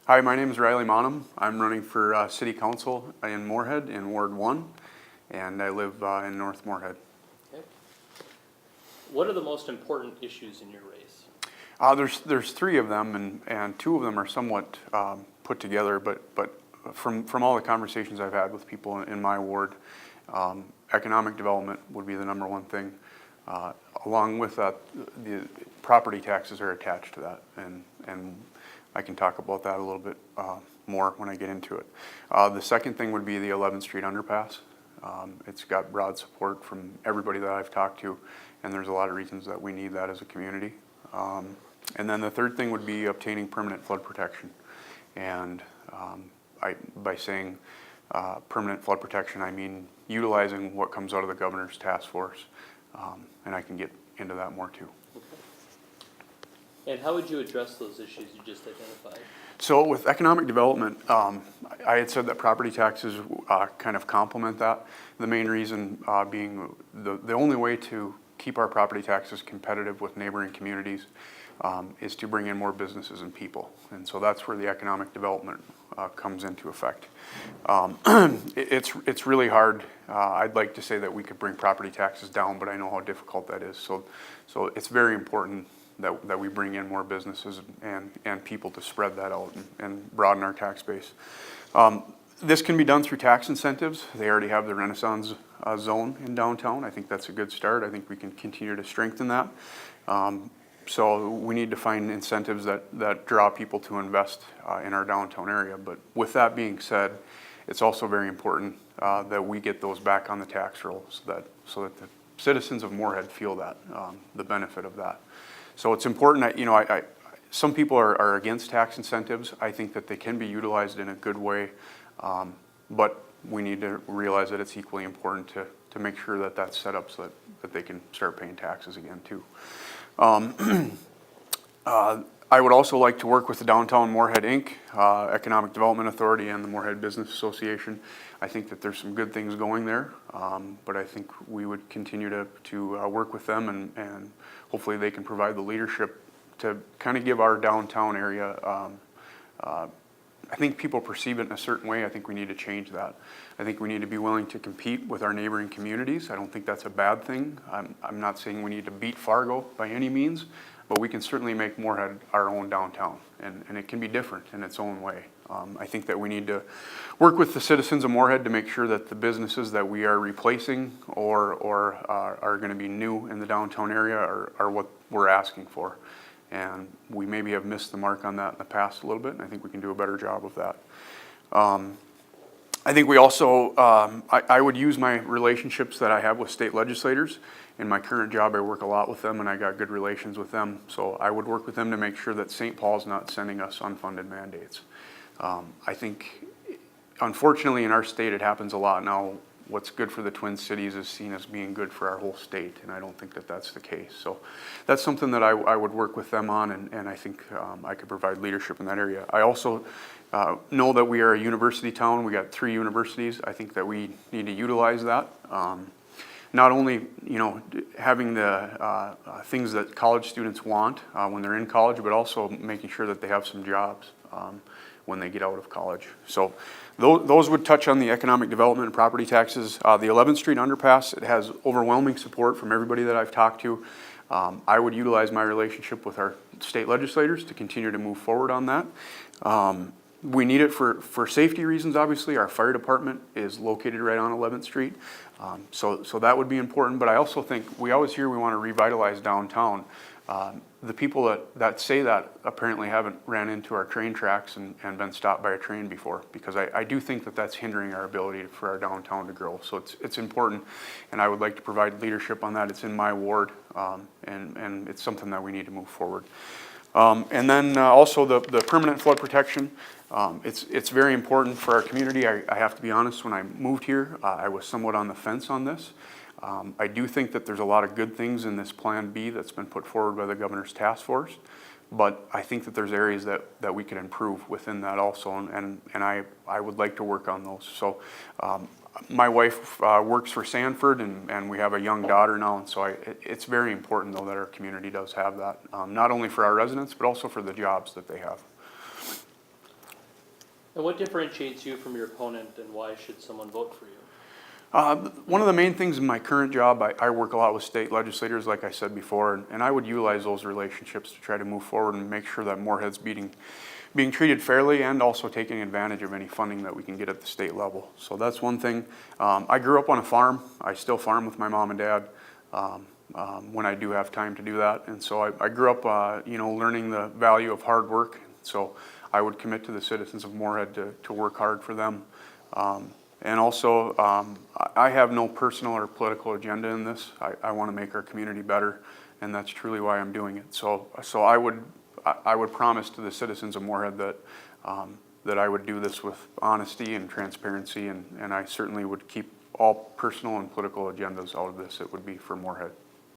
Hi, my name is Riley Maanum. I'm running for City Council in Moorhead in Ward 1, and I live in North Moorhead. Okay. What are the most important issues in your race? There's three of them, and two of them are somewhat put together, but from all the conversations I've had with people in my ward, economic development would be the number one thing. Along with that, the property taxes are attached to that, and I can talk about that a little bit more when I get into it. The second thing would be the 11th Street Underpass. It's got broad support from everybody that I've talked to, and there's a lot of reasons that we need that as a community. And then the third thing would be obtaining permanent flood protection. And by saying permanent flood protection, I mean utilizing what comes out of the governor's task force. And I can get into that more too. Okay. And how would you address those issues you just identified? So with economic development, I had said that property taxes kind of complement that. The main reason being the only way to keep our property taxes competitive with neighboring communities is to bring in more businesses and people. And so that's where the economic development comes into effect. It's really hard. I'd like to say that we could bring property taxes down, but I know how difficult that is. So it's very important that we bring in more businesses and people to spread that out and broaden our tax base. This can be done through tax incentives. They already have the Renaissance zone in downtown. I think that's a good start. I think we can continue to strengthen that. So we need to find incentives that draw people to invest in our downtown area. But with that being said, it's also very important that we get those back on the tax roll so that the citizens of Moorhead feel that, the benefit of that. So it's important that, some people are against tax incentives. I think that they can be utilized in a good way, but we need to realize that it's equally important to make sure that that's set up so that they can start paying taxes again too. I would also like to work with the Downtown Moorhead Inc., Economic Development Authority, and the Moorhead Business Association. I think that there's some good things going there, but I think we would continue to work with them, and hopefully they can provide the leadership to kind of give our downtown area, I think people perceive it in a certain way. I think we need to change that. I think we need to be willing to compete with our neighboring communities. I don't think that's a bad thing. I'm not saying we need to beat Fargo by any means, but we can certainly make Moorhead our own downtown, and it can be different in its own way. I think that we need to work with the citizens of Moorhead to make sure that the businesses that we are replacing or are going to be new in the downtown area are what we're asking for. And we maybe have missed the mark on that in the past a little bit, and I think we can do a better job of that. I think we also, I would use my relationships that I have with state legislators. In my current job, I work a lot with them, and I got good relations with them. So I would work with them to make sure that St. Paul's not sending us unfunded mandates. I think, unfortunately, in our state, it happens a lot now. What's good for the Twin Cities is seen as being good for our whole state, and I don't think that that's the case. So that's something that I would work with them on, and I think I could provide leadership in that area. I also know that we are a university town. We got 3 universities. I think that we need to utilize that. Not only, having the things that college students want when they're in college, but also making sure that they have some jobs when they get out of college. So those would touch on the economic development and property taxes. The 11th Street Underpass, it has overwhelming support from everybody that I've talked to. I would utilize my relationship with our state legislators to continue to move forward on that. We need it for safety reasons, obviously. Our fire department is located right on 11th Street. So that would be important, but I also think we always hear we want to revitalize downtown. The people that say that apparently haven't ran into our train tracks and been stopped by a train before, because I do think that that's hindering our ability for our downtown to grow. So it's important, and I would like to provide leadership on that. It's in my ward, and it's something that we need to move forward. And then also the permanent flood protection. It's very important for our community. I have to be honest, when I moved here, I was somewhat on the fence on this. I do think that there's a lot of good things in this Plan B that's been put forward by the governor's task force, but I think that there's areas that we can improve within that also, and I would like to work on those. So my wife works for Sanford, and we have a young daughter now, and so it's very important though that our community does have that, not only for our residents, but also for the jobs that they have. And what differentiates you from your opponent, and why should someone vote for you? One of the main things in my current job, I work a lot with state legislators, like I said before, and I would utilize those relationships to try to move forward and make sure that Moorhead's being treated fairly and also taking advantage of any funding that we can get at the state level. So that's one thing. I grew up on a farm. I still farm with my mom and dad when I do have time to do that. And so I grew up, learning the value of hard work. So I would commit to the citizens of Moorhead to work hard for them. And also, I have no personal or political agenda in this. I want to make our community better, and that's truly why I'm doing it. So I would promise to the citizens of Moorhead that I would do this with honesty and transparency, and I certainly would keep all personal and political agendas out of this. It would be for Moorhead.